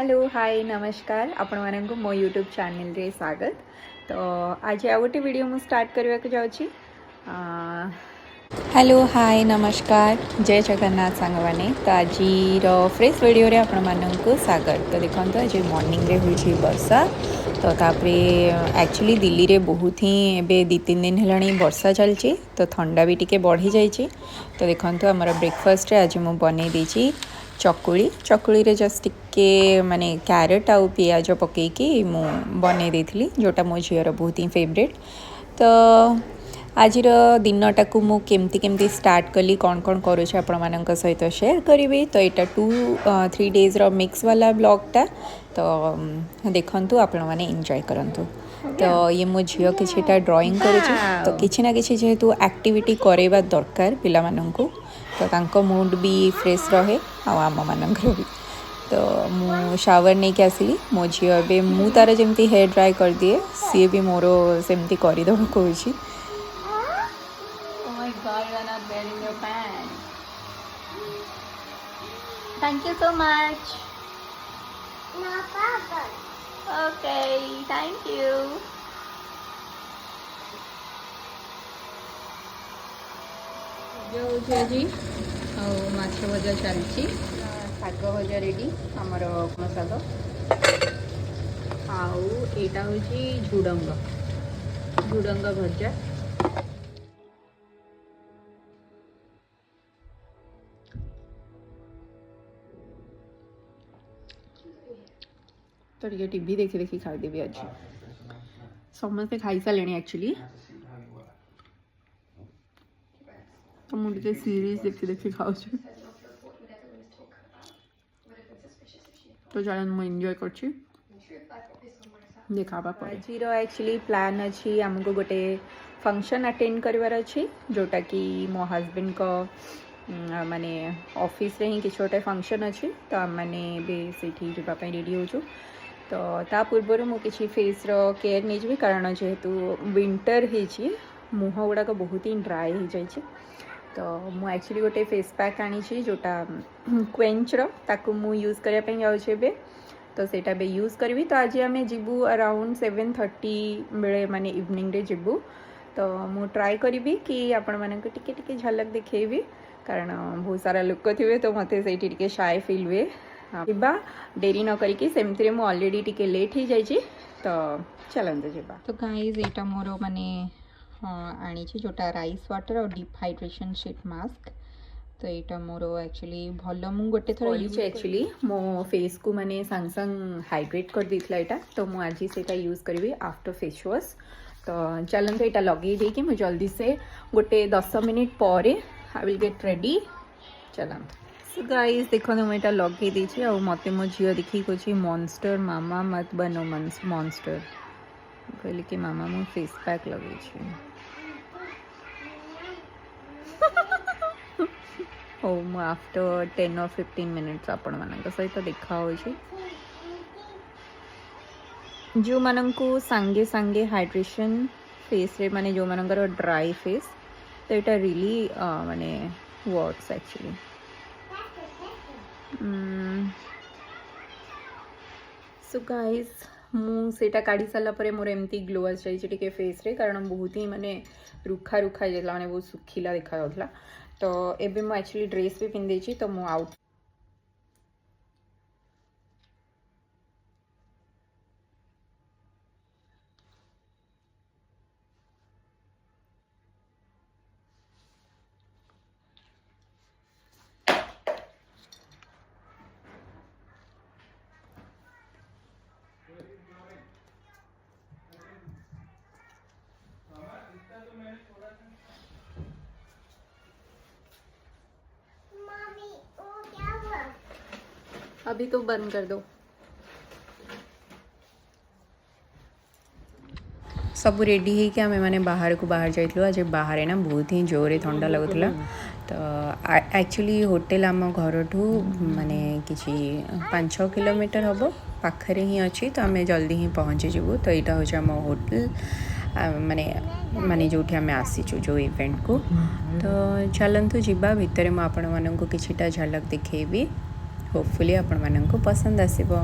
Hello hi नमस्कार आपण मानक मो यूट्यूब चैनल रे स्वागत। तो आज आ गोटे वीडियो मु स्टार्ट करने को जाऊँगी। हेलो हाय नमस्कार जय जगन्नाथ सांगवाने। तो आज फ्रेश वीडियो रे आपण मानक स्वागत। तो देखो आज मॉर्निंग रे हुई वर्षा। तो तापरे एक्चुअली दिल्ली रे बहुत ही एबे 2-3 दिन हेलाणी वर्षा चलची। तो ठंडा भी टिके बढ़ी जाइए। तो देखो आमर ब्रेकफास्ट रे आज मु बनै देची चकुली रे जस्ट टिके माने कैरेट आउ पियाज पकईकी मु बनै देथिली जोटा मो झीर बहुत ही फेवरेट। तो आज दिनटा को मु केमती केमती स्टार्ट कली कौन कौन करुच्छे आपण मानक सहित शेयर करी। तो यहाँ 2-3 डेज रो मिक्स वाला ब्लॉगटा। तो देखंतु आपण माने एंजॉय करंतु। तो ये मो झील किछिटा ड्राइंग करुछि। तो किछि ना किछि जेहेतु एक्टिविटी करेबा दरकार पिला माननकु। तो तांको मूड भी फ्रेश रहे आम मानकर भी। तो मु शावर नहीं के आसली मो झी ए मु तार जमी हेयर ड्राई कर दिए सी भी मोर सेमती करदे कौच। Thank you so much. Okay thank you. आज माछ भजा चलती शाग भजा रेडी आमर शाग आईटा हूँ झुडंग भजा। तो ये टीवी देखी देखी खाईदेवी। आज समस्ते खाई सारे एक्चुअली। तो मुझे सीरीज देखी देखी खाऊ। तो चलो मुझे एंजॉय कर देखा। आज एक्चुअली प्लान अच्छी आमको गोटे फंक्शन अटेंड करवार अच्छी जोटा कि मो हस्बैंड को माने ऑफिस रे ही किसी गोटे फंक्शन अच्छी। तो आम मैंने भी जावाई रेडी हो। तो ता पूर्व मु किसी फेस रो केयर नहीं जी कारण जेहेतु विंटर हो मुह गुड़ाक बहुत ही ड्राए हो जाए। तो मु एक्चुअली गोटे फेस पैक आनी जोटा क्वेंच ताकू मु यूज करने जाऊे। तो सेटा बे यूज करी। तो आज आम जीवु अराउंड 7:30 बेले माने इवनिंग रे जीवु। तो मु ट्राई करी कि आपण मानक टिके टिके झलक देखेबी कारण बहुत सारा लोक थे। तो मत से शाय फिल हुए जीवा डेरी न करी सेमती मु ऑलरेडी टिके लेट हो जाइए। तो चलते जीवा। तो गाइस एटा मोर माने आनी जोटा राइस वाटर और डीप हाइड्रेशन शीट मास्क। तो यहाँ मोर एक्चुअली भल मु गोटे थर एक्चुअली मो फेस को माने सांग सांग हाइड्रेट कर देथिला एटा। तो मु आज सेटा यूज करी आफ्टर फेस वॉश। तो चलते यहाँ लगे देकी मु जल्दी से गोटे 10 मिनिट पर आई विल गेट रेडी। चलते। सो गाइस देखो मुझे लगे देछि आ मते मो झियो देखी कोछि मॉन्स्टर मामा मत बनो मॉन्स्टर कहली कि मामा मो फेस पैक लगे छी। ओ मु आफ्टर 10 or 15 मिनिट्स आपण मानक सहित देखा हो। जो मानकु सांगे सांगे हाइड्रेशन फेस रे माने जो मानकर ड्राई फेस तो यहाँ रियली माने वर्क्स एक्चुअली। सो गाइस मुझा काढ़ी सारापर मोर एमती ग्लो आस जाए फेस रे कारण बहुत ही माने रुखा रुखा जाता माने बहुत सुखिला देखा जाता। तो एबे मु एक्चुअली ड्रेस भी पिंधे तो मु आउट अभी तो बंद कर दो। सब रेडी है कि आम मैंने बाहर को बाहर जाइलु। आज बाहर है ना बहुत ही जोरे ठंडा लगुला। तो एक्चुअली होटेल आम घर ठू माने किसी 5-6 किलोमीटर हम पाखरे ही अच्छी। तो आम जल्दी ही पहुँची जीवु। तो यहाँ हूँ आम होटेल माने माने जो आम आसीचु जो इवेंट को। तो चलतु जीवा भितर मुझे आपण मानक किछिटा झलक देखैबी। होपफुली आपण मानक पसंद आसीबो।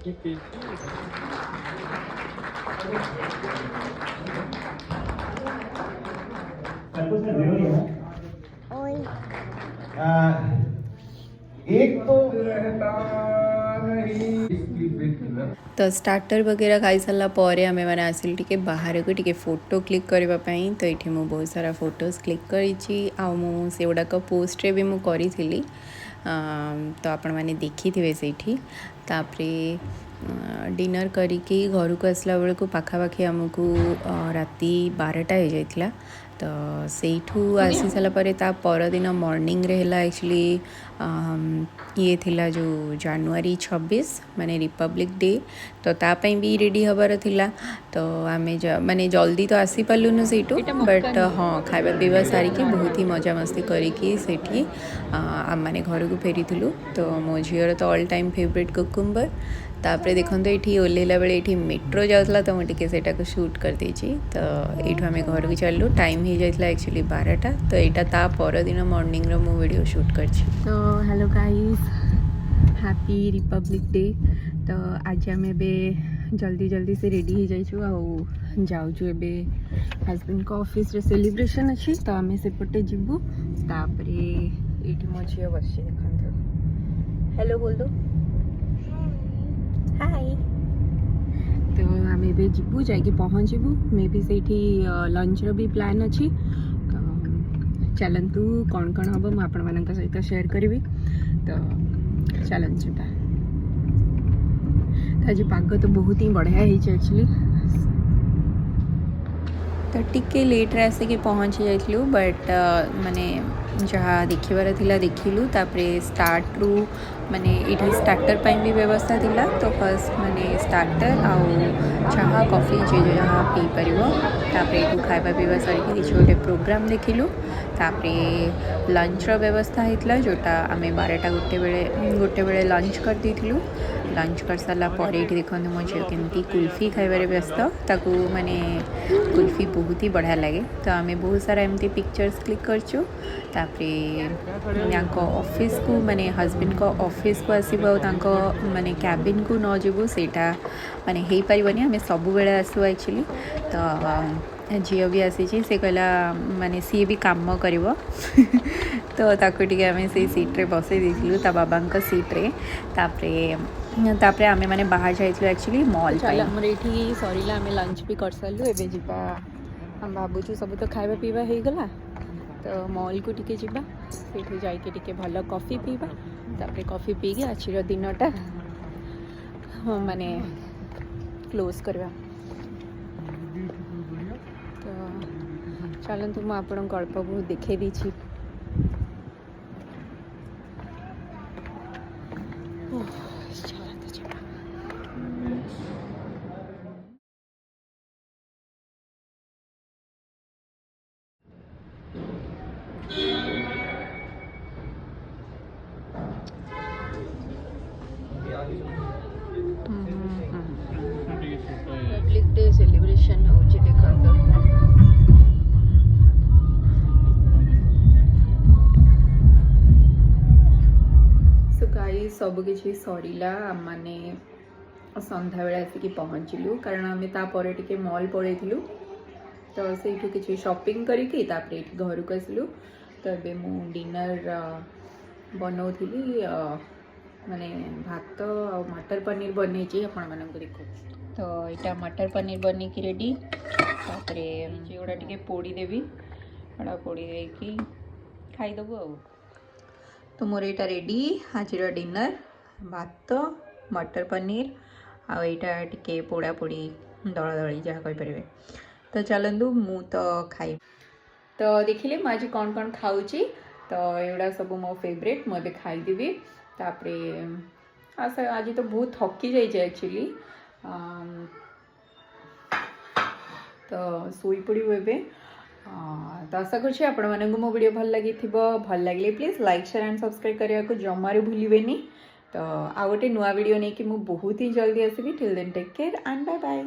तो स्टार्टर वगैरह खाई सारा पर आम मैंने आसिल टे बाहर को टे फोटो क्लिक करने तो ये मुझे बहुत सारा फोटोज क्लिक कर गुड़ाक पोस्ट्रे भी मुझे करी तो आपण मैंने देखी थे से डिनर करिकी घर को आसला बेल को पाखापाखि आमको राति 12टा हो जाता तो सेठू आसी सारापर ता परदिन मॉर्निंग रे हला एक्चुअली ये थिला जो जनवरी 26 माने रिपब्लिक डे तो तापाई भी रेडी हबार थिला तो आमे माने जल्दी तो आसी पालुनु सेठू बट हाँ खाଇବା पीवा सारिकी बहुत ही मजा मस्ती करिकी सेठी आम माने घर को फेरी तो मो झीर तो ऑल टाइम फेवरेट कुकुम्बर तापरे देखो ये ओल्ला बेले ये मेट्रो जाऊला तो मुझे को शूट कर देची तो ये आम घर को चलू टाइम हो जाता एक्चुअली 12टा तो यहाँ ता परदिन मॉर्निंग रो मु वीडियो शूट कर तो hello guys happy Republic day तो आज आम जल्दी जल्दी से रेडी हो जाइए जाऊँ एबे हस्बैंड को ऑफिस रे सेलिब्रेशन अच्छी तो आम सेपटे जीवु तापरे ये मो झी बस देखो हेलो बोल दो हाय तो आम ए जीवु जा पहुँचबू मे बी से लंच रो भी प्लान अच्छी चलतु कौन कौन हम मुझे आपण मान सहित शेयर करी तो चलतु जी तो आज पाग तो बहुत ही बढ़िया एक्चुअली तो टिके लेट रे आसिक पहुँची जाइलु बट माने जहाँ देखिबार थिला देखिलु तापरे स्टार्ट रु माने इठी स्टार्टर पाई भी व्यवस्था थिला तो फर्स्ट माने स्टार्टर आउ चाहा कॉफी जे जहाँ पी परिबो तापरे एठू खाइबा पीबा सारिकी किछि गोटे प्रोग्राम देखिलु तापरे लंच रो व्यवस्था हेतला जोटा आमे 12टा गोटे बेले लंच कर देथिलु लंच कर सारा पर ये देखते मुझे केमती कुल्फी खाइबार व्यस्त ताकू माने कुल्फी बहुत ही बढ़िया लगे तो आम बहुत सारा एमती पिक्चर्स क्लिक करचु ऑफिस को माने हस्बैंड को ऑफिस को आसबो माने कैबिन को न जीवु सेटा माने हेई परिबनी आम सब बेले आसु एक्चुअली तो झील भी आसी से कहला माने सी भी काम करिवो तो ताको टिके आम से सीट्रे बसई देथिलु ता बाबा सीट्रे तापरे आमे माने बाहर जाइलु एक्चुअली मॉल चल हमर एठी सरीला आमे लंच भी कर सारलु एबे जिबा हम भाबुछु सब तो खाइबा पीबा हे गला तो मॉल को टिके जिबा सेठी जाई के टिके भलो कॉफी पीबा तापरे कॉफी पी के आछिर दिनटा माने क्लोज करबा तो चलतु मु आपन गल्प बहुत देखे दीछि रिपब्लिक डे सेलिब्रेशन होची देखंतो सो गाइस सब किछि सरीला माने संध्या बेला आसिक पहुँचलु कारण आम तापर टिके मॉल पळेइथिलु तो सेठू किछि शॉपिंग करिकि तापरे घर को आसलु तो एबे मु डिनर बनौथिली माने भात और मटर पनीर बनी आपण मानक देखो तो यहाँ मटर पनीर बन की रेडी तापरे जोड़ा टिके पोड़ी देवी एड़ा पोड़ी देकी खाईदेबू आ तो मोर यहाँ रेडी आज डिनर भात मटर पनीर आईटा टिके पोड़ा पोड़ी दला दली जहाँ कहीपर तो चलतु मु तो खाई तो देखिले मुझे कौन कौन खाऊची तो एगुड़ा सब मो फेवरेट मुझे खाईदेवी तापरे आज तो बहुत थकी जाइए एक्चुअली तो सोई पड़ू एबे तो आशा करुँचे आपण मानक मो वीडियो भल लगी भल लगे please like share and subscribe करने को जमारू भूलिबेनी तो आ गोटे नुआ वीडियो नहीं कि बहुत ही जल्दी आसबि till then take care and bye bye.